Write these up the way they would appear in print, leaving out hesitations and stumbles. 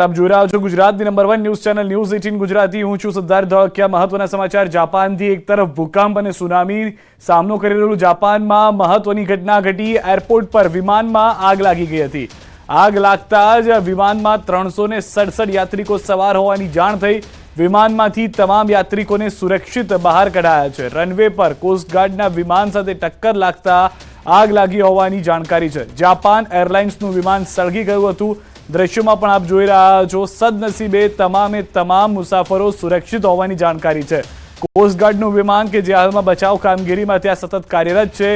આપ જોઈ રહ્યા છો ગુજરાતની number 1 news channel news 18 Gujarati. હું છું સિદ્ધાર્થ ધોળકિયા। મહત્વના સમાચાર। જાપાનથી એક તરફ ભૂકંપ અને સુનામી સામનો કરી રહેલું જાપાનમાં મહત્વની ઘટના ઘટી। એરપોર્ટ પર વિમાનમાં આગ લાગી ગઈ હતી। આગ લાગતા જ વિમાનમાં 367 યાત્રિકો સવાર હોવાની જાણ થઈ। વિમાનમાંથી તમામ યાત્રિકોને સુરક્ષિત બહાર કઢાયા છે। રનવે પર કોસ્ટગાર્ડના વિમાન સાથે ટક્કર લાગતા આગ લાગી હોવાની જાણકારી છે। જાપાન એરલાઇન્સનું વિમાન સળગી ગયું હતું। દ્રશ્યોમાં પણ આપ જોઈ રહ્યા છો। સદનસીબે તમામે તમામ મુસાફરો સુરક્ષિત હોવાની જાણકારી છે। કોસ્ટગાર્ડનું વિમાન કે જે હાલમાં બચાવ કામગીરીમાં ત્યાં સતત કાર્યરત છે,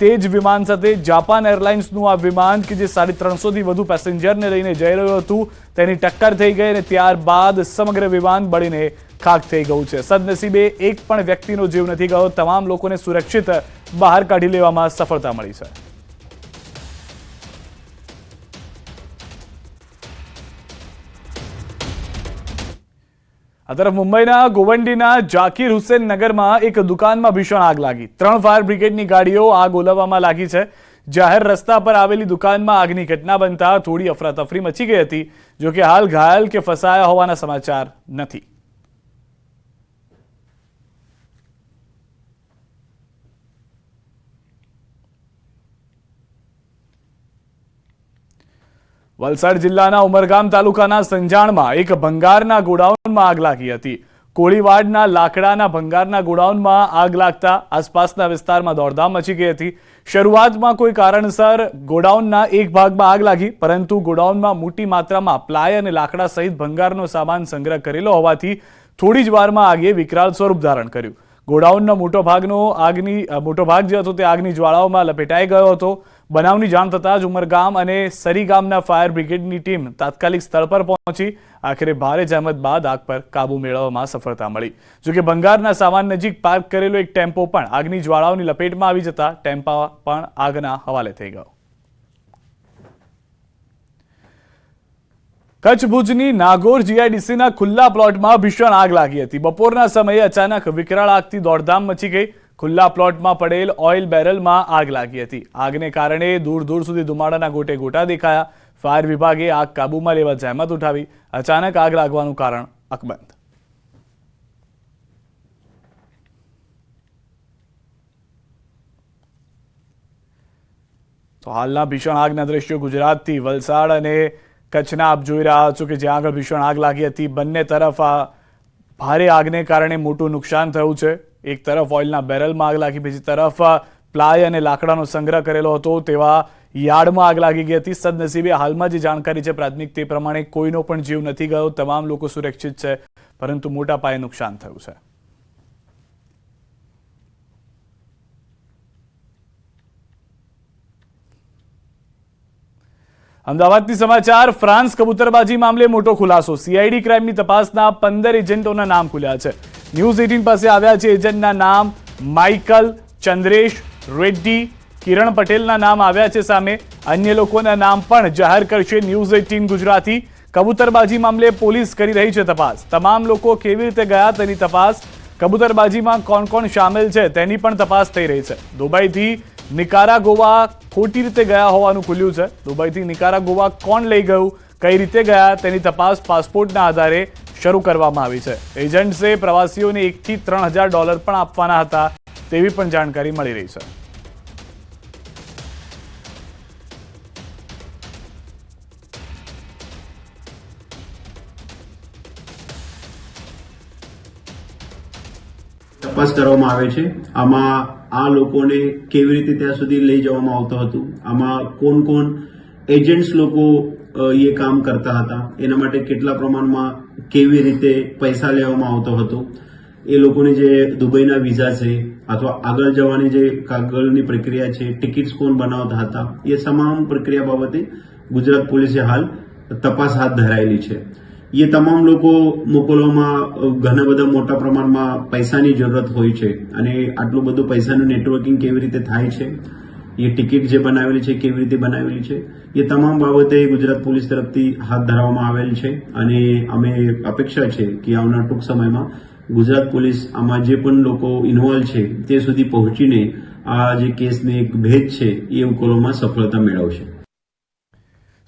તે જ વિમાન સાથે જાપાન એરલાઇન્સનું આ વિમાન કે જે 350થી વધુ પેસેન્જરને લઈને જઈ રહ્યું હતું, તેની ટક્કર થઈ ગઈ અને ત્યારબાદ સમગ્ર વિમાન બળીને ખાખ થઈ ગયું છે। સદનસીબે એક પણ વ્યક્તિનો જીવ નથી ગયો। તમામ લોકોને સુરક્ષિત બહાર કાઢી લેવામાં સફળતા મળી છે। આ તરફ મુંબઈના ગોવંડીના જાકીર હુસેન નગરમાં એક દુકાનમાં ભીષણ આગ લાગી। 3 ફાયર બ્રિગેડની ગાડીઓ આગ ઓલવવામાં લાગી છે। જાહેર રસ્તા પર આવેલી દુકાનમાં આગની ઘટના બનતા થોડી અફરાતફરી મચી ગઈ હતી। જો કે હાલ ઘાયલ કે ફસાયા હોવાના સમાચાર નથી। વલસાડ જિલ્લાના ઉમરગામ તાલુકાના સંજાણમાં એક ભંગારના ગોડાઉનમાં આગ લાગી હતી। કોળીવાડના લાકડાના ભંગારના ગોડાઉનમાં આગ લાગતા આસપાસના વિસ્તારમાં દોડધામ મચી ગઈ હતી। શરૂઆતમાં કોઈ કારણસર ગોડાઉનના એક ભાગમાં આગ લાગી, પરંતુ ગોડાઉનમાં મોટી માત્રામાં પ્લાય અને લાકડા સહિત ભંગારનો સામાન સંગ્રહ કરેલો હોવાથી થોડી જ વારમાં આગે વિકરાળ સ્વરૂપ ધારણ કર્યું। ગોડાઉનનો મોટો ભાગ જે હતો તે આગની જ્વાળાઓમાં લપેટાઈ ગયો હતો। બનાવની જાણ થતાં જ ઉમરગામ અને સરી ગામના ફાયર બ્રિગેડની ટીમ તાત્કાલિક સ્થળ પર પહોંચી। આખરે ભારે જહેમત બાદ આગ પર કાબુ મેળવવામાં સફળતા મળી। જોકે ભંગારના સામાન નજીક પાર્ક કરેલો એક ટેમ્પો પણ આગની જ્વાળાઓની લપેટમાં આવી જતા ટેમ્પો પણ આગના હવાલે થઈ ગયો। કચ્છ ભુજની નાગોર જીઆઈડીસીના ખુલ્લા પ્લોટમાં ભીષણ આગ લાગી હતી। બપોરના સમયે અચાનક વિકરાળ આગથી દોડધામ મચી ગઈ। ખુલ્લા પ્લોટમાં પડેલ ઓઇલ બેરલમાં આગ લાગી હતી। આગને કારણે દૂર દૂર સુધી ધુમાડાના ગોટે ગોટા દેખાયા। ફાયર વિભાગે આગ કાબૂમાં લેવા જહેમત ઉઠાવી। અચાનક આગ લાગવાનું કારણ અકબંધ। તો હાલના ભીષણ આગના દ્રશ્યો ગુજરાતથી વલસાડ અને કચ્છના આપ જોઈ રહ્યા છો કે જ્યાં આગળ ભીષણ આગ લાગી હતી। બંને તરફ આ ભારે આગને કારણે મોટું નુકસાન થયું છે। એક તરફ ઓઇલના બેરલમાં આગ લાગી, બીજી તરફ પ્લાય અને લાકડાનો સંગ્રહ કરેલો હતો તેવા યાર્ડમાં આગ લાગી ગઈ હતી। સદનસીબે હાલમાં જે જાણકારી છે પ્રાથમિક તે પ્રમાણે કોઈનો પણ જીવ નથી ગયો। તમામ લોકો સુરક્ષિત છે, પરંતુ મોટા પાયે નુકસાન થયું છે। અમદાવાદથી સમાચાર। ફ્રાન્સ કબૂતરબાજી મામલે મોટો ખુલાસો। સીઆઈડી ક્રાઇમની તપાસના 15 એજન્ટોના નામ ખુલ્યા છે। ન્યૂઝ 18 પાસે આવ્યા છે એજન્ટના નામ। માઇકલ, ચંદ્રેશ, રેડ્ડી, કિરણ પટેલના નામ આવ્યા છે સામે। અન્ય લોકોના નામ પણ જાહેર કરશે ન્યૂઝ 18 ગુજરાતી। કબૂતરબાજી મામલે પોલીસ કરી રહી છે તપાસ। તમામ લોકો કેવી રીતે ગયા તેની તપાસ। કબૂતરબાજીમાં કોણ કોણ સામેલ છે તેની પણ તપાસ થઈ રહી છે। દુબઈથી નિકારાગોવા ખોટી રીતે ગયા હોવાનું ખુલ્યું છે। દુબઈથી નિકારાગોવા કોણ લઈ ગયું, કઈ રીતે ગયા તેની તપાસ પાસપોર્ટના આધારે શરૂ કરવામાં આવી છે। એજન્ટ્સે પ્રવાસીઓને $1,000 થી $3,000 પણ આપવાના હતા તેવી પણ જાણકારી મળી રહી છે। તપાસ કરવામાં આવે છે। આમાં આ લોકોને કેવી રીતે ત્યાં સુધી લઈ જવામાં આવતું હતું, આમાં કોણ કોણ એજન્ટ્સ લોકો એ કામ કરતા હતા, એના માટે કેટલા પ્રમાણમાં કેવી રીતે પૈસા લેવામાં આવતો હતો, એ લોકોની જે દુબઈના વિઝા છે અથવા આગળ જવાની જે કાગળની પ્રક્રિયા છે, ટિકિટ્સ કોણ બનાવતા હતા, એ તમામ પ્રક્રિયા બાબતે ગુજરાત પોલીસે હાલ તપાસ હાથ ધરાયેલી છે। એ તમામ લોકો મોકલવામાં ઘણા બધા મોટા પ્રમાણમાં પૈસાની જરૂરત હોય છે અને આટલું બધું પૈસાનું નેટવર્કિંગ કેવી રીતે થાય છે, એ ટિકિટ જે બનાવેલી છે કેવી રીતે બનાવેલી છે, એ તમામ બાબતે ગુજરાત પોલીસ તરફથી હાથ ધરવામાં આવેલ છે અને અમે અપેક્ષા છે કે આવનાર ટૂંક સમયમાં ગુજરાત પોલીસ આમાં જે પણ લોકો ઇન્વોલ્વ છે તે સુધી પહોંચીને આ જે કેસને એક ભેદ છે એ ઉકેલવામાં સફળતા મેળવશે।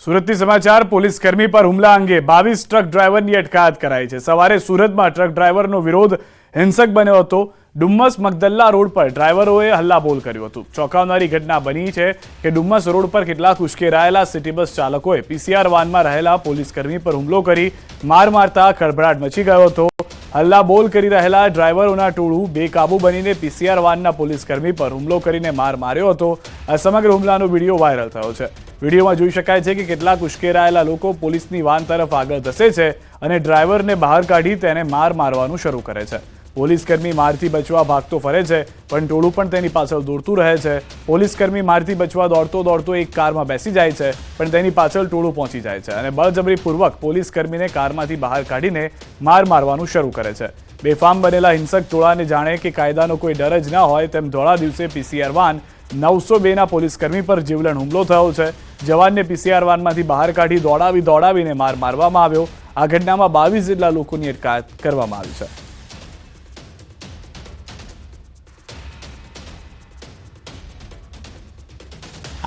સુરતથી સમાચાર પોલીસ કર્મી પર હુમલા અંગે 22 ટ્રક ડ્રાઈવરની અટકાયત કરાઈ છે. સવારે સુરતમાં ટ્રક ડ્રાઈવરનો વિરોધ હિંસક બન્યો હતો. ડુમ્મસ મગદલ્લા રોડ પર ડ્રાઈવરોએ હલ્લાબોલ કર્યું હતું. ચોંકાવનારી ઘટના બની છે કે ડુમ્મસ રોડ પર કેટલાક ઉશ્કેરાયેલા સિટી બસ ચાલકોએ પીસીઆર વાનમાં રહેલા પોલીસ કર્મી પર હુમલો કરી માર મારતા ખળભળાટ મચી ગયો હતો. હલ્લાબોલ કરી રહેલા ડ્રાઈવરોના ટોળું બેકાબુ બનીને પીસીઆર વાનના પોલીસ કર્મી પર હુમલો કરીને માર માર્યો હતો. આ સમગ્ર હુમલાનો વિડીયો વાયરલ થયો છે. વિડીયોમાં જોઈ શકાય છે કે કેટલાક ઉશ્કેરાયેલા લોકો પોલીસની વાન તરફ આગળ ધસે છે અને ડ્રાઈવરને બહાર કાઢી તેને માર મારવાનું શરૂ કરે છે. પોલીસકર્મી મારથી બચવા ભાગતો ફરે છે, પણ ટોળું પણ તેની પાછળ દોડતું રહે છે. પોલીસકર્મી મારથી બચવા દોડતો એક કારમાં બેસી જાય છે, પણ તેની પાછળ ટોળું પહોંચી જાય છે અને બળજબરીપૂર્વક પોલીસકર્મીને કારમાંથી બહાર કાઢીને માર મારવાનું શરૂ કરે છે. બેફામ બનેલા હિંસક ટોળાને જાણે કે કાયદાનો કોઈ ડર જ ના હોય તેમ ધોળા દિવસે પીસીઆર વાન 902ના પોલીસકર્મી પર જીવલેણ હુમલો થયો છે. જવાનને પીસીઆર વાનમાંથી બહાર કાઢી દોડાવીને માર મારવામાં આવ્યો. આ ઘટનામાં 22 જેટલા લોકોની અટકાયત કરવામાં આવી છે.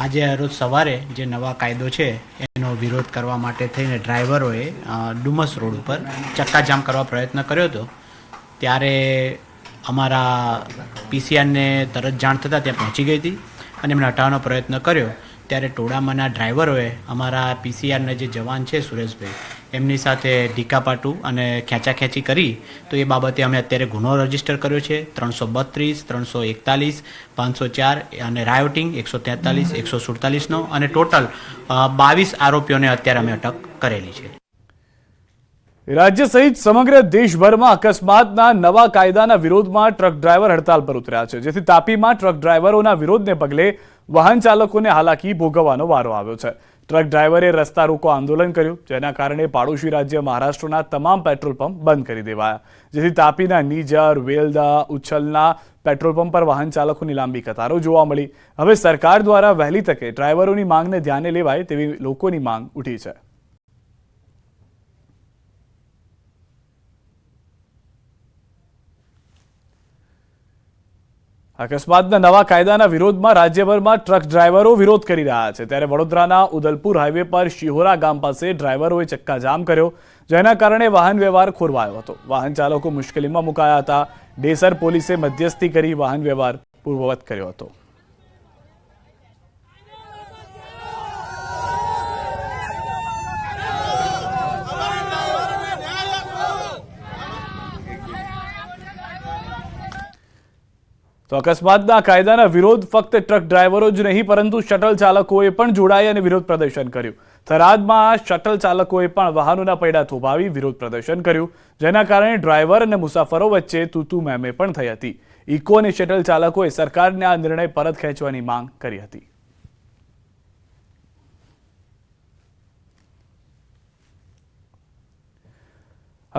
આજે રોજ સવારે જે નવા કાયદો છે એનો વિરોધ કરવા માટે થઈને ડ્રાઈવરોએ ડુમસ રોડ ઉપર ચક્કાજામ કરવા પ્રયત્ન કર્યો હતો. ત્યારે અમારા પીસીઆરને તરત જાણ થતાં ત્યાં પહોંચી ગઈ હતી અને એમને હટાવવાનો પ્રયત્ન કર્યો. ત્યારે ટોળામાંના ડ્રાઈવરોએ અમારા પીસીઆરના જે જવાન છે સુરેશભાઈ એમની સાથે ઢીકાપાટું અને ખેંચાખેંચી કરી. તો એ બાબતે અમે અત્યારે ગુનો રજીસ્ટર કર્યો છે 332, 341, 504 અને રાયોટિંગ 143, 147નો અને ટોટલ 22 આરોપીઓને અત્યારે અમે અટક કરેલી છે. રાજ્ય સહિત સમગ્ર દેશભરમાં અકસ્માતના નવા કાયદાના વિરોધમાં ટ્રક ડ્રાઈવર હડતાલ પર ઉતર્યા છે, જેથી તાપીમાં ટ્રક ડ્રાઈવરોના વિરોધને પગલે વાહન ચાલકોને હાલાકી ભોગવવાનો વારો આવ્યો છે. ટ્રક ડ્રાઈવરે રસ્તા રોકો આંદોલન કર્યું, જેના કારણે પાડોશી રાજ્ય મહારાષ્ટ્રના તમામ પેટ્રોલ પંપ બંધ કરી દેવાયા, જેથી તાપીના નીજર, વેલદા, ઉચ્છલના પેટ્રોલ પંપ પર વાહન ચાલકોની લાંબી કતારો જોવા મળી. હવે સરકાર દ્વારા વહેલી તકે ડ્રાઈવરોની માંગને ધ્યાને લેવાય તેવી લોકોની માંગ ઉઠી છે. અકસ્માતના નવા કાયદાના વિરોધમાં રાજ્યભરમાં ટ્રક ડ્રાઈવરો વિરોધ કરી રહ્યા છે. ત્યારે વડોદરાના ઉદલપુર હાઈવે પર શિહોરા ગામ પાસે ડ્રાઈવરોએ ચક્કાજામ કર્યો, જેના કારણે વાહન વ્યવહાર ખોરવાયો હતો. વાહન ચાલકો મુશ્કેલીમાં મુકાયા હતા. ડેસર પોલીસે મધ્યસ્થી કરી વાહન વ્યવહાર પૂર્વવત કર્યો હતો. તો અકસ્માતના કાયદાના વિરોધ ફક્ત ટ્રક ડ્રાઈવરો જ નહીં પરંતુ શટલ ચાલકોએ પણ જોડાઈ અને વિરોધ પ્રદર્શન કર્યું. થરાદમાં શટલ ચાલકોએ પણ વાહનોના પૈડા થોભાવી વિરોધ પ્રદર્શન કર્યું, જેના કારણે ડ્રાઈવર અને મુસાફરો વચ્ચે તૂતુ મેમે પણ થઈ હતી. ઇકો અને શટલ ચાલકોએ સરકારને આ નિર્ણય પરત ખેંચવાની માંગ કરી હતી.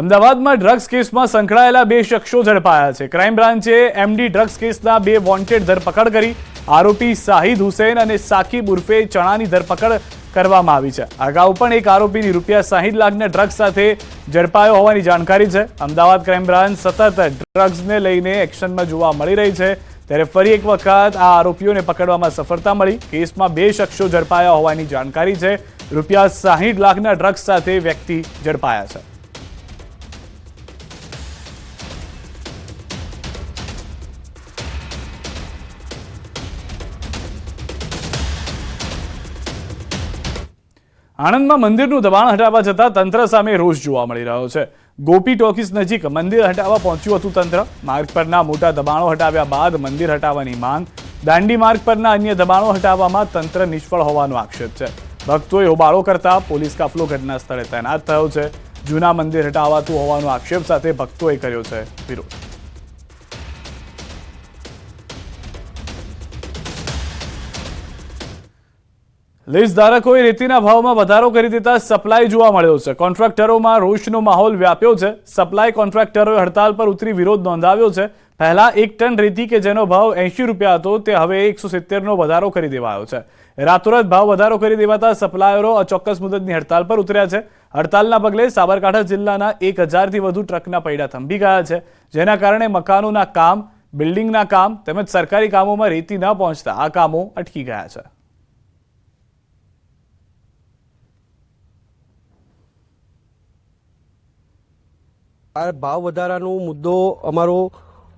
અમદાવાદમાં ડ્રગ્સ કેસમાં સંકળાયેલા 2 શખ્સો ઝડપાયા છે. ક્રાઇમ બ્રાન્ચે એમડી ડ્રગ્સ કેસના 2 વોન્ટેડ ધરપકડ કરી. આરોપી શાહિદ હુસૈન અને સાકિબ ઉર્ફે ચણાની ધરપકડ કરવામાં આવી છે. અગાઉ પણ એક આરોપીની ₹60 લાખના ડ્રગ્સ સાથે ઝડપાયો હોવાની જાણકારી છે. અમદાવાદ ક્રાઇમ બ્રાન્ચ સતત ડ્રગ્સને લઈને એક્શનમાં જોવા મળી રહી છે. ત્યારે ફરી એક વખત આ આરોપીઓને પકડવામાં સફળતા મળી. કેસમાં 2 શખ્સો ઝડપાયા હોવાની જાણકારી છે. ₹60 લાખના ડ્રગ્સ સાથે વ્યક્તિ ઝડપાયા છે. આણંદમાં મંદિરનું દબાણ હટાવવા જતા તંત્ર સામે રોષ જોવા મળી રહ્યો છે. ગોપી ટોકીઝ નજીક મંદિર હટાવવા પહોંચ્યું હતું તંત્ર. માર્ગ પરના મોટા દબાણો હટાવ્યા બાદ મંદિર હટાવવાની માંગ. દાંડી માર્ગ પરના અન્ય દબાણો હટાવવામાં તંત્ર નિષ્ફળ હોવાનો આક્ષેપ છે. ભક્તોએ હોબાળો કરતા પોલીસ કાફલો ઘટના સ્થળે તૈનાત થયો છે. જૂના મંદિર હટાવાતું હોવાનો આક્ષેપ સાથે ભક્તોએ કર્યો છે વિરોધ. લીઝ ધારકોએ રેતીના ભાવમાં વધારો કરી દેતા સપ્લાય જોવા મળ્યો છે. કોન્ટ્રાક્ટરોમાં રોષનો માહોલ વ્યાપ્યો છે. સપ્લાય કોન્ટ્રાક્ટરોએ હડતાલ પર ઉતરી વિરોધ નોંધાવ્યો છે. પહેલા 1 ટન રેતી કે જેનો ભાવ ₹80 હતો તે હવે 170નો વધારો કરી દેવાયો છે. રાતોરાત ભાવ વધારો કરી દેવાતા સપ્લાયરો અચોક્કસ મુદતની હડતાલ પર ઉતર્યા છે. હડતાલના પગલે સાબરકાંઠા જિલ્લાના 1000થી વધુ ટ્રકના પૈડા થંભી ગયા છે, જેના કારણે મકાનોના કામ, બિલ્ડિંગના કામ તેમજ સરકારી કામોમાં રેતી ન પહોંચતા આ કામો અટકી ગયા છે. આ ભાવ વધારાનો મુદ્દો અમારો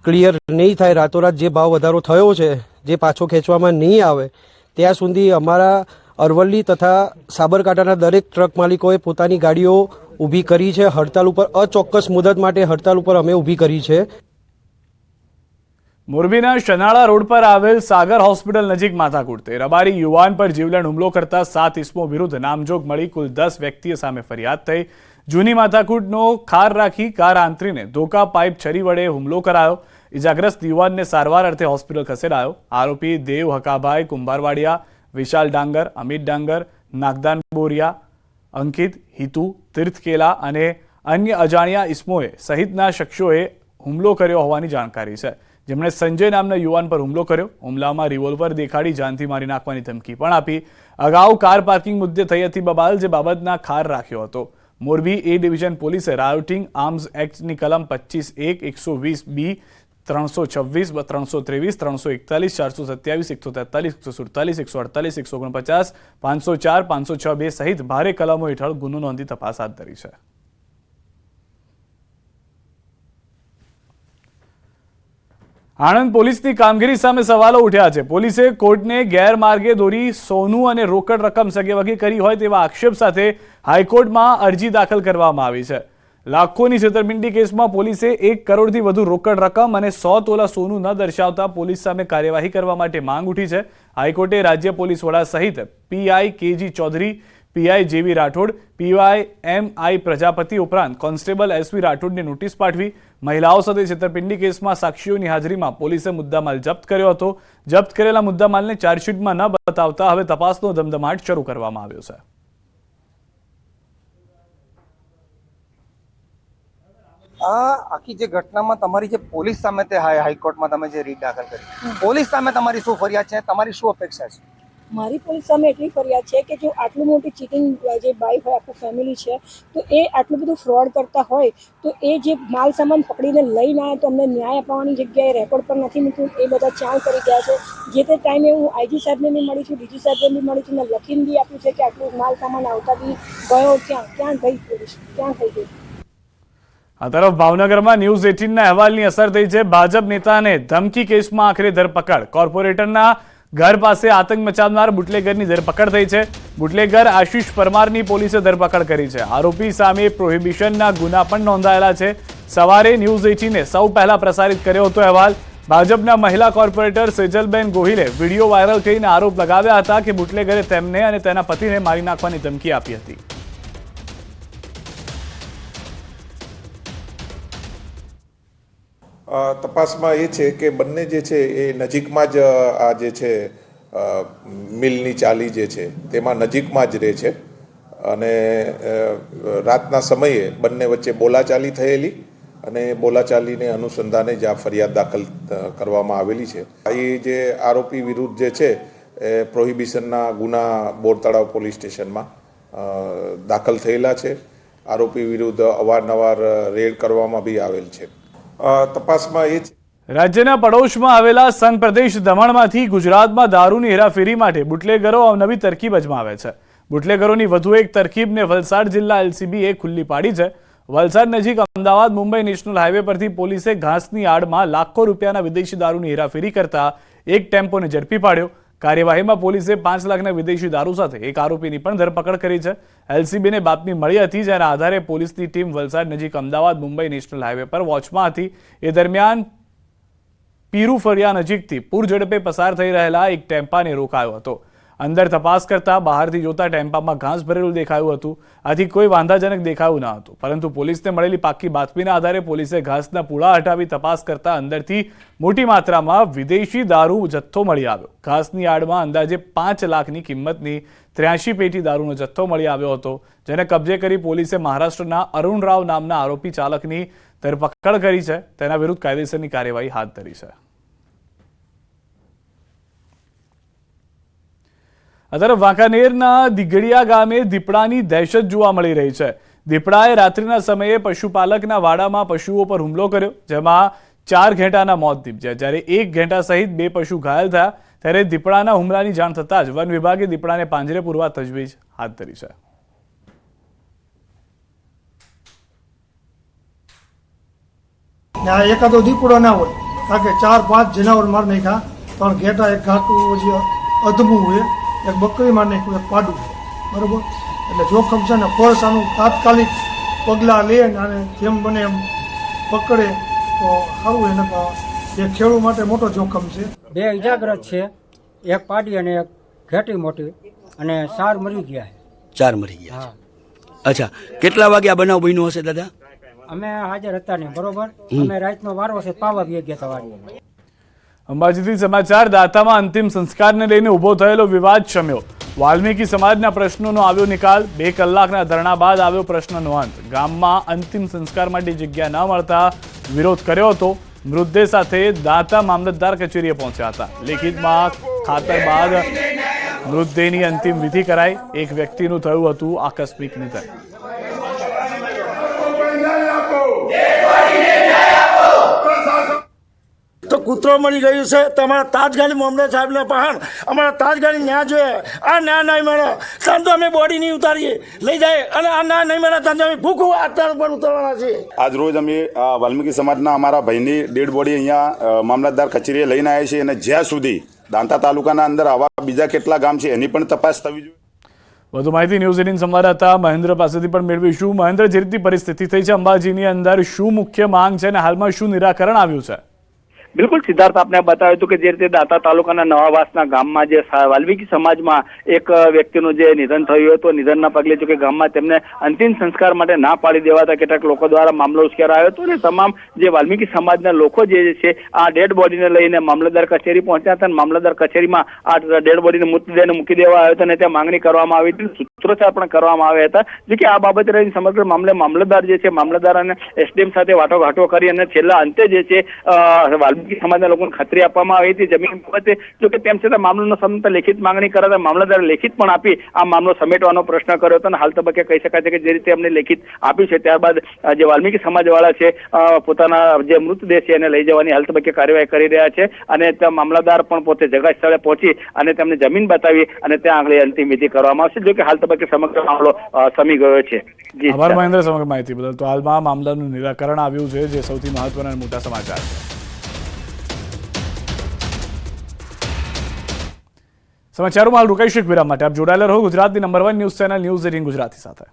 ક્લિયર નહીં થાય, રાતોરાત જે ભાવ વધારો થયો છે જે પાછો ખેંચવામાં નહીં આવે ત્યાં સુધી અમારા અરવલ્લી તથા સાબરકાંઠાના દરેક ટ્રક માલિકોએ પોતાની ગાડીઓ ઊભી કરી છે. હડતાલ ઉપર અચોક્કસ મુદત માટે હડતાલ ઉપર અમે ઊભી કરી છે. મોરબીના શનાળા રોડ પર આવેલ સાગર હોસ્પિટલ નજીક માથાકૂટ. રબારી યુવાન પર જીવલેણ હુમલો કરતા 7 ઇસમો વિરુદ્ધ નામજોગ મળી કુલ 10 વ્યક્તિઓ સામે ફરિયાદ થઈ. જૂની માથાકૂટનો ખાર રાખી કાર આંતરીને ધોકા પાઇપ છરી વડે હુમલો કરાયો. ઇજાગ્રસ્ત યુવાનને સારવાર અર્થે હોસ્પિટલ ખસેડાયો. આરોપી દેવ હકાભાઈ કુંભારવાડિયા, વિશાલ ડાંગર, અમિત ડાંગર, નાગદાન બોરિયા, અંકિત, હિતુ, તીર્થકેલા અને અન્ય અજાણ્યા ઇસમોએ સહિતના શખ્સોએ હુમલો કર્યો હોવાની જાણકારી છે, જેમણે સંજય નામના યુવાન પર હુમલો કર્યો. હુમલામાં રિવોલ્વર દેખાડી જાનથી મારી નાખવાની ધમકી પણ આપી. અગાઉ કાર પાર્કિંગ મુદ્દે થઈ હતી બબાલ, જે બાબતના ખાર રાખ્યો હતો. મોરબી એ ડિવિઝન પોલીસે રાયોટિંગ આર્મ્સ એક્ટની કલમ 25(1), 120(b), 326, 323, 341, 427, 143, 147, 148, 149, 504, 506(2) સહિત ભારે કલમો હેઠળ ગુનો નોંધી તપાસ હાથ ધરી છે. આણંદ પોલીસની કામગીરી સામે સવાલો ઉઠ્યા છે. પોલીસે કોર્ટને ગેરમાર્ગે દોરી સોનું અને રોકડ રકમ સગેવગે કરી હોય તેવા આક્ષેપ સાથે હાઈકોર્ટમાં અરજી દાખલ કરવામાં આવી છે. લાખોની છેતરપિંડી કેસમાં પોલીસે 1 કરોડથી વધુ રોકડ રકમ અને 100 તોલા સોનું ન દર્શાવતા પોલીસ સામે કાર્યવાહી કરવા માટે માંગ ઉઠી છે. હાઈકોર્ટે રાજ્ય પોલીસ વડા સહિત પીઆઈ કેજી ચૌધરી, પીઆઈ જેવી રાઠોડ, પીવાય એમઆઈ પ્રજાપતિ ઉપરાંત કોન્સ્ટેબલ એસવી રાઠોડને નોટિસ પાઠવી. મહિલાઓ સાથે છેતરપિંડી કેસમાં સાક્ષીઓની હાજરીમાં પોલીસે મુદ્દામાલ જપ્ત કર્યો હતો. જપ્ત કરેલા મુદ્દામાલને ચાર્જશીટમાં ન બતાવતા હવે તપાસનો ધમધમાટ શરૂ કરવામાં આવ્યો છે. આ આખી જે ઘટનામાં તમારી જે પોલીસ સામે તે હાઈકોર્ટમાં તમે જે રીટ દાખલ કરી, પોલીસ સામે તમારી શું ફરિયાદ છે, તમારી શું અપેક્ષા છે? મારી પોલીસ સામે એટલી ફરિયાદ છે કે જો આટલું મોટી ચીટિંગ જે બાઈક હોય, આખું ફેમિલી છે, તો એ આટલું બધું ફ્રોડ કરતા હોય તો એ જે માલ સામાન પકડીને લઈને આવ્યા તો અમને ન્યાય અપાવવાની જગ્યાએ રેકોર્ડ પર નથી મૂક્યું. એ બધા ચાલ કરી ગયા છે. જે તે ટાઈમે હું આઈજી સાહેબને બી મળી છું, ડીજી સાહેબને બી મળી છું, મેં લખીને બી આપ્યું છે કે આટલું માલ સામાન આવતા બી ગયો ક્યાં ગઈ પોલીસ, ક્યાં થઈ ગઈ. આ તરફ ભાવનગરમાં ન્યૂઝ 18ના અહેવાલની અસર થઈ છે. ભાજપ નેતાને ધમકી કેસમાં આખરે ધરપકડ. કોર્પોરેટરના ઘર પાસે આતંક મચાવનાર બુટલેગરની ધરપકડ થઈ છે. બુટલેગર આશિષ પરમારની પોલીસે ધરપકડ કરી છે. આરોપી સામે પ્રોહિબિશનના ગુના પણ નોંધાયેલા છે. સવારે ન્યૂઝ 18એ સૌ પહેલા પ્રસારિત કર્યો હતો અહેવાલ. ભાજપના મહિલા કોર્પોરેટર સેજલબેન ગોહિલે વિડીયો વાયરલ કરીને આરોપ લગાવ્યા હતા કે બુટલેગરે તેમને અને તેના પતિને મારી નાખવાની ધમકી આપી હતી. તપાસમાં એ છે કે બંને જે છે એ નજીકમાં જ આ જે છે મિલની ચાલી જે છે તેમાં નજીકમાં જ રહે છે અને રાતના સમયે બંને વચ્ચે બોલાચાલી થયેલી અને બોલાચાલીને અનુસંધાને જ આ ફરિયાદ દાખલ કરવામાં આવેલી છે. એ જે આરોપી વિરુદ્ધ જે છે એ પ્રોહિબિશનના ગુના બોરતળાવ પોલીસ સ્ટેશનમાં દાખલ થયેલા છે. આરોપી વિરુદ્ધ અવારનવાર રેડ કરવામાં બી આવેલ છે. તપાસમાં એ રાજ્યના પડોશમાં આવેલા સંઘ પ્રદેશ દમણમાંથી ગુજરાતમાં દારૂની હેરાફેરી માટે બુટલેગરો નવી તરકીબ અજમાવે છે. બુટલેગરોની વધુ એક તરકીબને વલસાડ જિલ્લા એલસીબીએ ખુલ્લી પાડી છે. વલસાડ નજીક અમદાવાદ મુંબઈ નેશનલ હાઈવે પરથી પોલીસે ઘાસની આડમાં લાખો રૂપિયાના વિદેશી દારૂની હેરાફેરી કરતા એક ટેમ્પોને ઝડપી પાડ્યો. કાર્યવાહીમાં પોલીસે 5 લાખના વિદેશી દારૂ સાથે એક આરોપીની પણ ધરપકડ કરી છે. એલસીબીને બાતમી મળી હતી, જેના આધારે પોલીસની ટીમ વલસાડ નજીક અમદાવાદ મુંબઈ નેશનલ હાઈવે પર વોચમાં હતી. એ દરમિયાન પીરુ ફળિયા નજીકથી પૂર ઝડપે પસાર થઈ રહેલા એક ટેમ્પાને રોકાયો હતો. અંદર તપાસ કરતા બહારથી જોતા ટેમ્પામાં ઘાસ ભરેલું દેખાયું હતું. આથી કોઈ વાંધાજનક દેખાયું ન હતું, પરંતુ પોલીસને મળેલી પાક્કી બાતમીના આધારે પોલીસે ઘાસના પૂળા હટાવી તપાસ કરતા અંદરથી મોટી માત્રામાં વિદેશી દારૂ જથ્થો મળી આવ્યો. ઘાસની આડમાં અંદાજે 5 લાખની કિંમતની 83 પેટી દારૂનો જથ્થો મળી આવ્યો હતો, જેને કબજે કરી પોલીસે મહારાષ્ટ્રના અરુણ રાવ નામના આરોપી ચાલકની ધરપકડ કરી છે. તેના વિરુદ્ધ કાયદેસરની કાર્યવાહી હાથ ધરી છે. આ તરફ વાંકાનેરના દિગડિયા ગામે દીપડાની દહેશત જોવા મળી રહી છે. દીપડાએ રાત્રિના સમયે પશુપાલકના વાડામાં પશુઓ પર હુમલો કર્યો, જેમાં 4 ઘેટાના મોત નીપજ્યા, જ્યારે 1 ઘેટા સહિત 2 પશુ ઘાયલ થયા. ત્યારે દીપડાના હુમલાની જાણ થતાં જ વન વિભાગે દીપડાને પાંજરે પૂરવા તજવીજ હાથ ધરી છે. ને આ એકાદો દીપડો ના હોય, કારણ કે 4-5 જનાવર મારી નાખ્યા, 3 ઘેટા, એક ઘાટું જે અધમું હોય, એક બકરી મારી નાખ્યું, એક પાડું, બરાબર. એટલે જોખમ છે ને ફોર્સ આનું તાત્કાલિક પગલાં લે અને જેમ બને એમ પકડે તો સારું. એને એ ખેડૂત માટે મોટો જોખમ છે. 2 ઇજાગ્રસ્ત છે, એક પાડી અને એક ઘેટી મોટી, અને 4 મરી ગયા. 4 મરી ગયા. અચ્છા, કેટલા વાગે આ બનાવ બન્યો હશે દાદા? અમે હાજર હતા નહીં, બરોબર. અમે રાતનો વારો છે, પાવા બી ગયા હતા વાડી. અંબાજીથી સમાચાર. દાતામાં અંતિમ સંસ્કારને લઈને ઉભો થયેલો વિવાદ શમ્યો. વાલ્મીકી સમાજના પ્રશ્નોનો આવ્યો નિકાલ. 2 કલાકના ધરણા બાદ આવ્યો પ્રશ્નનો અંત. ગામમાં અંતિમ સંસ્કાર માટે જગ્યા ન મળતા વિરોધ કર્યો હતો. મૃતદેહ સાથે દાતા મામલતદાર કચેરીએ પહોંચ્યા હતા. લેખિતમાં ખાતર બાદ મૃતદેહની અંતિમ વિધિ કરાઈ. એક વ્યક્તિનું થયું હતું આકસ્મિક નિધન. તો કૂતરો મળી ગયું છે, તમારા તાજગાલી મામલે સાહેબને પહાણ અમારા તાજગાલી ન્યાય જોઈએ. આ ન્યાય નહીં મળે ત્યાં તો અમે બોડી નહીં ઉતારીએ, લઈ જાય, અને આ ન્યાય નહીં મળે ત્યાં તો અમે ભૂખું અત્યારે પર ઉતરવાના છીએ. આજ રોજ અમે વાલ્મીકી સમાજના અમારા ભાઈની ડેડ બોડી અહીંયા મામલતદાર કચેરીએ લઈને આવ્યા છીએ, અને જ્યાં સુધી દાંતા તાલુકાના અંદર આવા બીજા કેટલા ગામ છે એની પણ તપાસ થવી જોઈએ. વધુ માહિતી ન્યૂઝ 18 સંવાદદાતા મહેન્દ્ર પાસેથી પણ મેળવીશું. મહેન્દ્ર, જે રીતની પરિસ્થિતિ થઈ છે અંબાજીની અંદર, શું મુખ્ય માંગ છે અને હાલમાં શું નિરાકરણ આવ્યું છે? બિલકુલ સિદ્ધાર્થ, આપને બતાવ્યું હતું કે જે રીતે દાતા તાલુકાના નવાવાસના ગામમાં જે વાલ્મીકી સમાજમાં એક વ્યક્તિનું જે નિધન થયું હતું, નિધનના પગલે જો કે ગામમાં તેમને અંતિમ સંસ્કાર માટે ના પાડી દેવાતા કેટલાક લોકો દ્વારા મામલો ઉશ્કેરાયો હતો, અને તમામ જે વાલ્મીકી સમાજના લોકો જે છે આ ડેડ બોડીને લઈને મામલતદાર કચેરી પહોંચ્યા હતા, અને મામલતદાર કચેરીમાં આ ડેડ બોડીને મૃતદેહને મૂકી દેવા આવ્યો હતો, અને ત્યાં માંગણી કરવામાં આવી હતી, સૂત્રોચ્ચાર પણ કરવામાં આવ્યા હતા. જો કે આ બાબતે રહીને સમગ્ર મામલે મામલતદાર જે છે, મામલતદાર અને એસડીએમ સાથે વાટાઘાટો કરી અને છેલ્લા અંતે જે છે વાલ્મીકી સમાજના લોકોને ખાતરી આપવામાં આવી હતી જમીન બાબતે. જો કે તેમ છતાં મામલાનો સમયસર લેખિત માંગણી કરાતા મામલતદારે લેખિત પણ આપી આ મામલો સમેટવાનો પ્રશ્ન કર્યો હતો, અને હાલ તબક્કે કહી શકાય છે કે જે રીતે અમને લેખિત આપી છે ત્યારબાદ જે વાલ્મીકી સમાજવાળા છે પોતાના જે મૃતદેહ છે એને લઈ જવાની હાલ તબક્કે કાર્યવાહી કરી રહ્યા છે, અને ત્યાં મામલતદાર પણ પોતે જગા સ્થળે પહોંચી અને તેમને જમીન બતાવી અને ત્યાં આગળ અંતિમ વિધિ કરવામાં આવશે. જો કે હાલ તબક્કે સમગ્ર મામલો સમી ગયો છે. આભાર મહેન્દ્ર સમગ્ર માહિતી બદલ. તો હાલમાં મામલાનું નિરાકરણ આવ્યું છે, જે સૌથી મહત્વના અને મોટા સમાચાર છે. સમાચારોમાં હાલ રોકાઈશું એક વિરામ માટે. આપ જોડાયેલા રહો ગુજરાતની number 1 news channel news 18 Gujarati સાથે.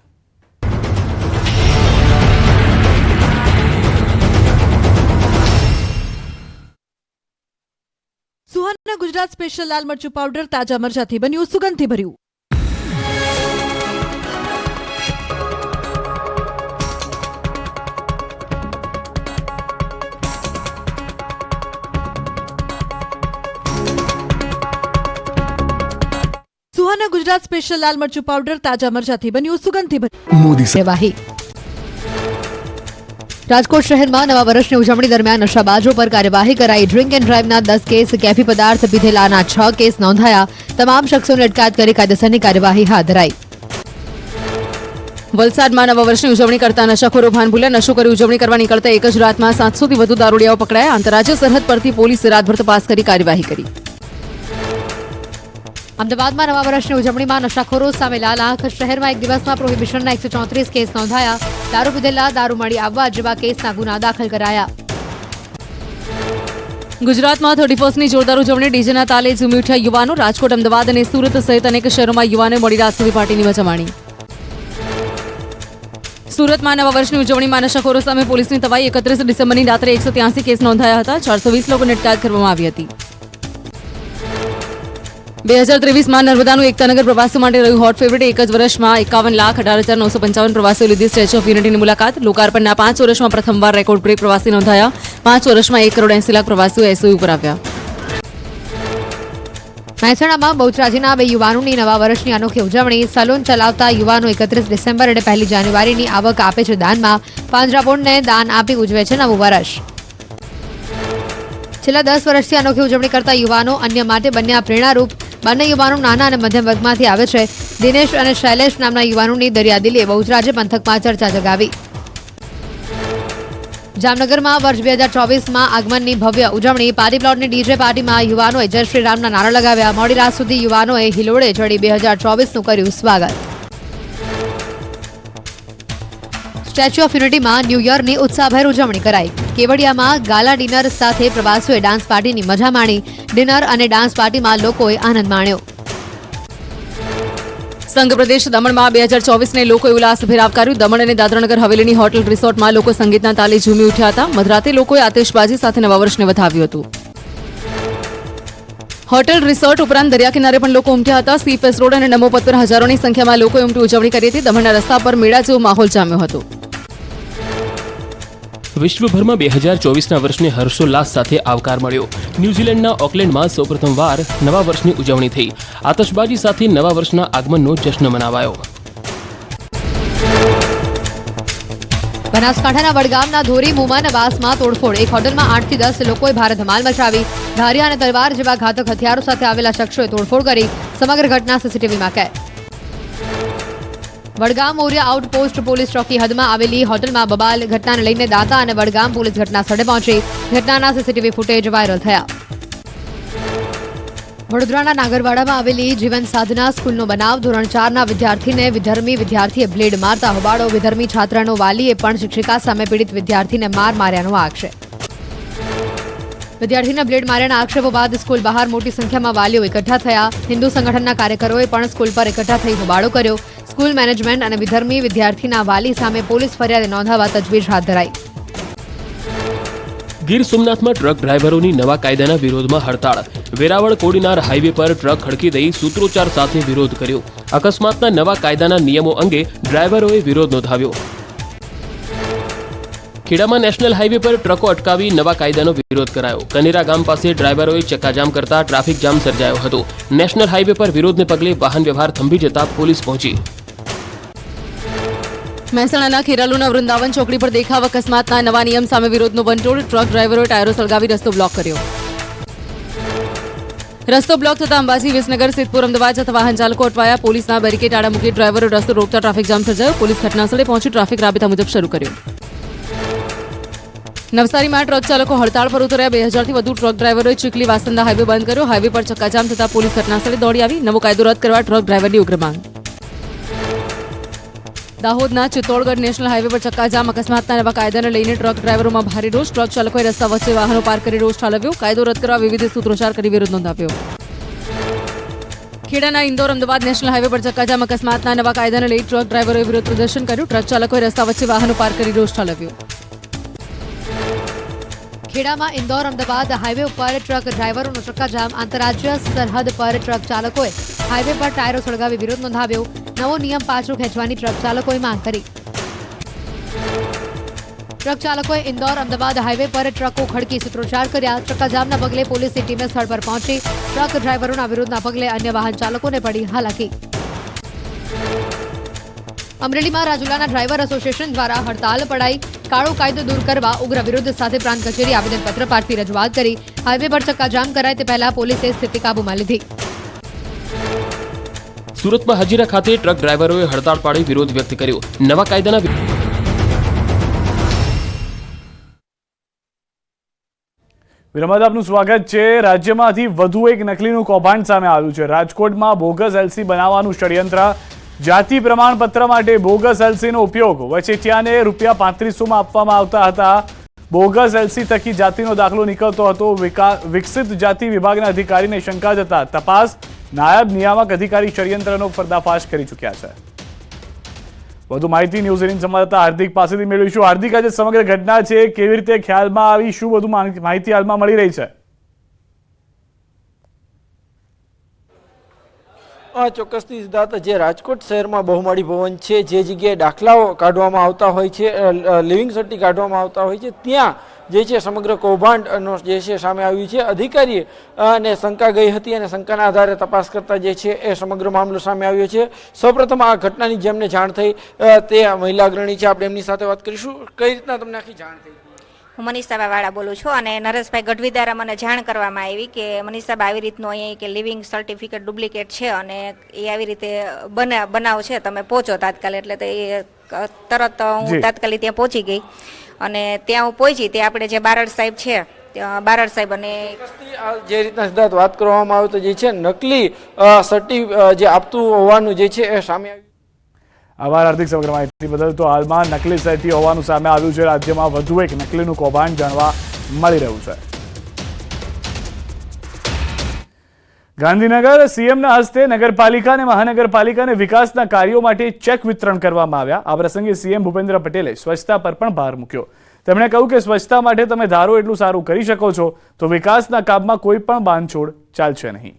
સુહાના ગુજરાત સ્પેશિયલ લાલ મરચું પાવડર તાજા મરચાથી બન્યું સુગંધથી ભર્યું. સુહાના ગુજરાત સ્પેશિયલ લાલ મરચું પાવડર તાજા મરચાથી બન્યું સુગંધથી ભર્યું. મોદી સેવાહી. રાજકોટ શહેરમાં નવા વર્ષની ઉજવણી દરમિયાન નશાબાજો પર કાર્યવાહી કરાઈ. ડ્રિંક એન્ડ ડ્રાઈવના 10 કેસ, કેફી પદાર્થ પીધેલાના 6 કેસ નોંધાયા. તમામ શખ્સોને અટકાયત કરી કાયદેસરની કાર્યવાહી હાથ ધરાઈ. વલસાડમાં નવા વર્ષની ઉજવણી કરતા નશાખોરો ભાન ભૂલે નશો કરી ઉજવણી કરવા નીકળતા એક જ રાતમાં 700થી વધુ દારૂડિયાઓ પકડાયા. આંતરરાજ્ય સરહદ પરથી પોલીસે રાતભર તપાસ કરી કાર્યવાહી કરી. અમદાવાદમાં નવા વર્ષની ઉજવણીમાં નશાખોરો સામે લાલ આંખ. શહેરમાં એક દિવસમાં પ્રોહિબિશનના 134 કેસ નોંધાયા. દારૂ પીધેલા, દારૂ મળી આવવા જેવા કેસના ગુના દાખલ કરાયા. ગુજરાતમાં 31ની જોરદાર ઉજવણી. ડીજેના તાલે ઝૂમી ઉઠ્યા યુવાનો. રાજકોટ, અમદાવાદ અને સુરત સહિત અનેક શહેરોમાં યુવાનોએ મોડી રાત સુધી પાર્ટીની મજા માણી. સુરતમાં નવા વર્ષની ઉજવણીમાં નશાખોરો સામે પોલીસની તવાઈ. 31 ડિસેમ્બરની રાત્રે 183 કેસ નોંધાયા હતા. 420 લોકોને અટકાયત કરવામાં આવી હતી. 2023માં નર્મદાનું એકતાનગર પ્રવાસીઓ માટે રહ્યું હોટ ફેવરિટ. એક જ વર્ષમાં 51,18,955 પ્રવાસીઓ લીધી સ્ટેચ્યુ ઓફ યુનિટીની મુલાકાત. લોકાર્પણના 5 વર્ષમાં પ્રથમવાર રેકોર્ડ બ્રેક પ્રવાસી નોંધાયા. 5 વર્ષમાં 1,80,00,000 પ્રવાસીઓ એસઓયુ પર આવ્યા. મહેસાણામાં બહુચરાજીના 2 યુવાનોની નવા વર્ષની અનોખી ઉજવણી. સલૂન ચલાવતા યુવાનો 31 ડિસેમ્બર અને 1 જાન્યુઆરીની આવક આપે છે દાનમાં. પાંજરાપોળને દાન આપી ઉજવે છે નવું વર્ષ. છેલ્લા 10 વર્ષથી અનોખી ઉજવણી કરતા યુવાનો અન્ય માટે બન્યા પ્રેરણારૂપ. બંને યુવાનો નાના અને મધ્યમ વર્ગમાંથી આવે છે. દિનેશ અને શૈલેષ નામના યુવાનોની દરિયાદિલીએ બહુચરાજી પંથકમાં ચર્ચા જગાવી. જામનગરમાં વર્ષ 2024માં આગમનની ભવ્ય ઉજવણી. પાર્ટી પ્લોટની ડીજે પાર્ટીમાં યુવાનોએ જય શ્રી રામના નારા લગાવ્યા. મોડી રાત સુધી યુવાનોએ હિલોળે ચડી 2024નું કર્યું સ્વાગત. સ્ટેચ્યુ ઓફ યુનિટીમાં ન્યૂ યરની ઉત્સાહભેર ઉજવણી કરાઈ. કેવડિયામાં ગાલા ડિનર સાથે પ્રવાસીઓએ ડાન્સ પાર્ટીની મજા માણી. ડિનર અને ડાન્સ પાર્ટીમાં લોકોએ આનંદ માણ્યો. સંઘ પ્રદેશ દમણમાં 2024ને લોકોએ ઉલ્લાસભેર આવકાર્યું. દમણ અને દાદરાનગર હવેલીની હોટેલ રિસોર્ટમાં લોકો સંગીતના તાલે ઝૂમી ઉઠ્યા હતા. મધરાતે લોકોએ આતિશબાજી સાથે નવા વર્ષને વધાવ્યું હતું. હોટેલ રિસોર્ટ ઉપરાંત દરિયા કિનારે પણ લોકો ઉમટ્યા હતા. સીફેસ રોડ અને નમો પથ પર હજારોની સંખ્યામાં લોકોએ ઉમટી ઉજવણી કરી હતી. દમણના રસ્તા પર મેળા જેવો માહોલ જામ્યો હતો. વિશ્વભરમાં 2024ના વર્ષને હર્ષોલ્લાસ સાથે આવકાર મળ્યો. ન્યૂઝીલેન્ડના ઓકલેન્ડમાં સૌપ્રથમવાર નવા વર્ષની ઉજવણી થઈ. આતશબાજી સાથે નવા વર્ષના આગમનનો જશ્ન મનાવાયો. બનાસકાંઠાના વડગામના ધોરી મુમાના વાસમાં તોડફોડ. એક હોટલમાં 8 થી 10 લોકોએ ભારે ધમાલ મચાવી. ધારિયા અને તલવાર જેવા ઘાતક હથિયારો સાથે આવેલા શખ્સોએ તોડફોડ કરી. સમગ્ર ઘટના સીસીટીવીમાં કેદ. વડગામ મોરિયા આઉટપોસ્ટ પોલીસ ચોકી હદમાં આવેલી હોટલમાં બબાલ. ઘટનાને લઈને દાંતા અને વડગામ પોલીસ ઘટના સ્થળે પહોંચી. ઘટનાના સીસીટીવી ફૂટેજ વાયરલ થયા. વડોદરાના નાગરવાડામાં આવેલી જીવન સાધના સ્કૂલનો બનાવ. ધોરણ 4ના વિદ્યાર્થીને વિધર્મી વિદ્યાર્થીએ બ્લેડ મારતા હોબાળો. વિધર્મી છાત્રનો વાલીએ પણ શિક્ષિકા સામે પીડિત વિદ્યાર્થીને માર્યાનો આક્ષેપ. વિદ્યાર્થીને બ્લેડ માર્યાના આક્ષેપો બાદ સ્કૂલ બહાર મોટી સંખ્યામાં વાલીઓ એકઠા થયા. હિન્દુ સંગઠનના કાર્યકરોએ પણ સ્કૂલ પર એકઠા થઈ હોબાળો કર્યો. સ્કૂલ મેનેજમેન્ટ અને વિધર્મી વિદ્યાર્થીના વાલી સામે પોલીસ ફરિયાદ નોંધાવવા તજવીજ હાથ ધરાઈ. ગીર સોમનાથમાં ટ્રક ડ્રાઈવરોની નવા કાયદાના વિરોધમાં હડતાળ. વેરાવળ કોડીનાર હાઈવે પર ટ્રક ખડકી દઈ સૂત્રોચ્ચાર સાથે વિરોધ કર્યો. અકસ્માતના નવા કાયદાના નિયમો અંગે ડ્રાઈવરોએ વિરોધ નોંધાવ્યો. ખેડામાં નેશનલ હાઈવે પર ટ્રકો અટકાવી નવા કાયદાનો વિરોધ કરાયો. કનેરા ગામ પાસે ડ્રાઈવરોએ ચક્કાજામ કરતા ટ્રાફિક જામ સર્જાયો હતો. નેશનલ હાઈવે પર વિરોધને પગલે વાહન વ્યવહાર થંભી જતા પોલીસ પહોંચી. મહેસાણાના ખેરાલુના વૃંદાવન ચોકડી પર દેખાવ. અકસ્માતના નવા નિયમ સામે વિરોધનો વંટોળ. ટ્રક ડ્રાઈવરોએ ટાયરો સળગાવી રસ્તો બ્લોક કર્યો. રસ્તો બ્લોક થતા અંબાજી, વિસનગર, સિદ્ધપુર, અમદાવાદ જતા વાહન ચાલકો અટવાયા. પોલીસના બેરિકેડ આડા મૂકી ડ્રાઈવરો રસ્તો રોકતા ટ્રાફિક જામ સર્જાયો. પોલીસ ઘટનાસ્થળે પહોંચી ટ્રાફિક રાબેતા મુજબ શરૂ કર્યો. નવસારીમાં ટ્રક ચાલકો હડતાળ પર ઉતર્યા. 2000થી વધુ ટ્રક ડ્રાઈવરોએ ચીખલી વાસંદા હાઈવે બંધ કર્યો. હાઈવે પર ચક્કાજામ થતા પોલીસ ઘટનાસ્થળે દોડી આવી. નવો કાયદો રદ કરવા ટ્રક ડ્રાઈવરની ઉગ્ર માંગ. દાહોદના ચિત્તોડગઢ નેશનલ હાઈવે પર ચક્કાજામ. અકસ્માતના નવા કાયદાને લઈને ટ્રક ડ્રાઈવરોમાં ભારે રોષ. ટ્રક ચાલકોએ રસ્તા વચ્ચે વાહનો પાર્ક કરી રોષ ઠાલવ્યો. કાયદો રદ કરવા વિવિધ સૂત્રોચ્ચાર કરી વિરોધ નોંધાવ્યો. ખેડાના ઇન્દોર અમદાવાદ નેશનલ હાઈવે પર ચક્કાજામ. અકસ્માતના નવા કાયદાને લઈ ટ્રક ડ્રાઈવરોએ વિરોધ પ્રદર્શન કર્યું. ટ્રક ચાલકોએ રસ્તા વચ્ચે વાહનો પાર્ક કરી રોષ ઠાલવ્યો. ખેડામાં ઇન્દોર અમદાવાદ હાઈવે ઉપર ટ્રક ડ્રાઈવરોનો ચક્કાજામ. આંતરરાજ્ય સરહદ પર ટ્રક ચાલકોએ હાઈવે પર ટાયરો સળગાવી વિરોધ નોંધાવ્યો. નવો નિયમ પાછો ખેંચવાની ટ્રક ચાલકોએ માંગ કરી. ટ્રક ચાલકોએ ઇન્દોર અમદાવાદ હાઈવે પર ટ્રકો ખડકી સૂત્રોચ્ચાર કર્યા. ચક્કાજામના પગલે પોલીસની ટીમે સ્થળ પર પહોંચી. ટ્રક ડ્રાઈવરોના વિરોધના પગલે અન્ય વાહન ચાલકોને પડી હાલાકી. અમરેલીમાં રાજુલાના ડ્રાઈવર એસોસિએશન દ્વારા હડતાલ પડાઈ. કાળો કાયદો દૂર કરવા ઉગ્ર વિરોધ સાથે પ્રાંત કચેરી આવેદનપત્ર પાઠવી રજૂઆત કરી. હાઈવે પર ચક્કાજામ કરાય તે પહેલા પોલીસે સ્થિતિ કાબૂમાં લીધી. સુરતમાં હજીરા ખાતે ટ્રક ડ્રાઈવરોએ હડતાળ પાડી વિરોધ વ્યક્ત કર્યો. નવા કાયદાના વિરમદ આપનું સ્વાગત છે. રાજ્યમાંથી વધુ એક નકલીનું કૌભાંડ સામે આવ્યું છે. રાજકોટમાં બોગસ એલસી બનાવવાનું ષડયંત્ર. જાતિ પ્રમાણપત્ર માટે બોગસ એલસીનો ઉપયોગ. વચેટિયાને ₹3500 આપવામાં આવતા હતા. બોગસ એલસી થકી જાતિનો દાખલો નીકળતો હતો. વિકસિત જાતિ વિભાગના અધિકારીને શંકા જતા તપાસ નાયબ નિયામક અધિકારી ષડયંત્રનો પર્દાફાશ કરી ચૂક્યા છે. વધુ માહિતી ન્યૂઝ 18 સંવાદદાતા હાર્દિક પાસેથી મેળવીશું. હાર્દિક, આજે સમગ્ર ઘટના છે કેવી રીતે ખ્યાલમાં આવી, શું વધુ માહિતી હાલમાં મળી રહી છે? ચોક્કસથી સિદ્ધાર્થ, જે રાજકોટ શહેરમાં બહુમાળી ભવન છે, જે જગ્યાએ દાખલાઓ કાઢવામાં આવતા હોય છે, લિવિંગ સર્ટી કાઢવામાં આવતા હોય છે, ત્યાં જે છે સમગ્ર કૌભાંડનો જે છે સામે આવ્યું છે. અધિકારીએ ને શંકા ગઈ હતી અને શંકાના આધારે તપાસ કરતા જે છે એ સમગ્ર મામલો સામે આવ્યો છે. સૌપ્રથમ આ ઘટનાની જેમને જાણ થઈ તે મહિલા અગ્રણી છે, આપણે એમની સાથે વાત કરીશું. કઈ રીતના તમને આખી જાણ થઈ? હું મનીષાબાવાળા બોલું છું અને નરેશભાઈ ગઢવી દ્વારા મને જાણ કરવામાં આવી કે મનીષાબા આવી રીતનું અહીંયા કે લિવિંગ સર્ટિફિકેટ ડુપ્લિકેટ છે અને એ આવી રીતે બનાવ છે, તમે પહોંચો તાત્કાલિક. એટલે તો એ તરત હું તાત્કાલિક ત્યાં પહોંચી ગઈ અને ત્યાં હું પહોંચી તે આપણે જે બારડ સાહેબ છે, બારડ સાહેબ અને જે રીતના સિદ્ધાર્થ વાત કરવામાં આવે તો જે છે નકલી સર્ટી જે આપતું હોવાનું જે છે એ સામે આવ્યું. આભાર હાર્દિક. સમગ્ર માહિતી બદલ. તો હાલમાં નકલી સેટી હોવાનું સામે આવ્યું છે. રાજ્યમાં વધુ એક નકલીનું કૌભાંડ જાણવા મળી રહ્યું છે. ગાંધીનગર સીએમના હસ્તે નગરપાલિકા અને મહાનગરપાલિકાને વિકાસના કાર્યો માટે ચેક વિતરણ કરવામાં આવ્યા. આ પ્રસંગે સીએમ ભૂપેન્દ્ર પટેલે સ્વચ્છતા પર પણ ભાર મૂક્યો. તેમણે કહ્યું કે સ્વચ્છતા માટે તમે ધારો એટલું સારું કરી શકો છો તો વિકાસના કામમાં કોઈ પણ બાંધછોડ ચાલશે નહીં.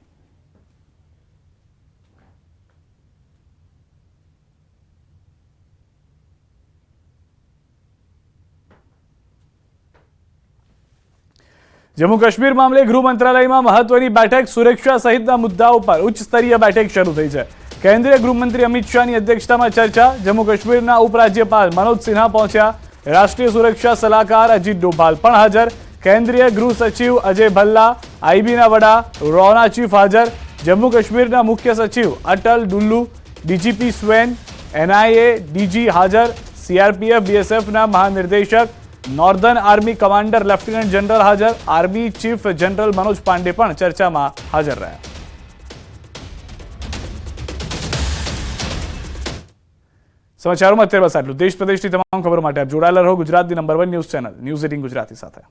જમ્મુ કાશ્મીર મામલે ગૃહ મંત્રાલયમાં મહત્વની બેઠક. સુરક્ષા સહિતના મુદ્દાઓ પર ઉચ્ચ સ્તરીય બેઠક શરૂ થઈ છે. કેન્દ્રીય ગૃહમંત્રી અમિત શાહની અધ્યક્ષતામાં ચર્ચા. જમ્મુ કાશ્મીરના ઉપરાજ્યપાલ મનોજ સિન્હા પહોંચ્યા. રાષ્ટ્રીય સુરક્ષા સલાહકાર અજીત ડોભાલ પણ હાજર. કેન્દ્રીય ગૃહ સચિવ અજય ભલ્લા, આઈબીના વડા રોના ચીફ હાજર. જમ્મુ કાશ્મીરના મુખ્ય સચિવ Atal Dulloo, DGP Swain, NIA DG હાજર. સીઆરપીએફ બીએસએફના મહાનિર્દેશક, northern army commander lieutenant general હાજર. Army chief general Manoj Pande પણ ચર્ચામાં હાજર રહ્યા. સમાચારોમાં અત્યારે બસ આટલું. દેશ પ્રદેશની તમામ ખબરો માટે આપ જોડાયેલા રહો ગુજરાતની number 1 news channel news 18 Gujarati સાથે.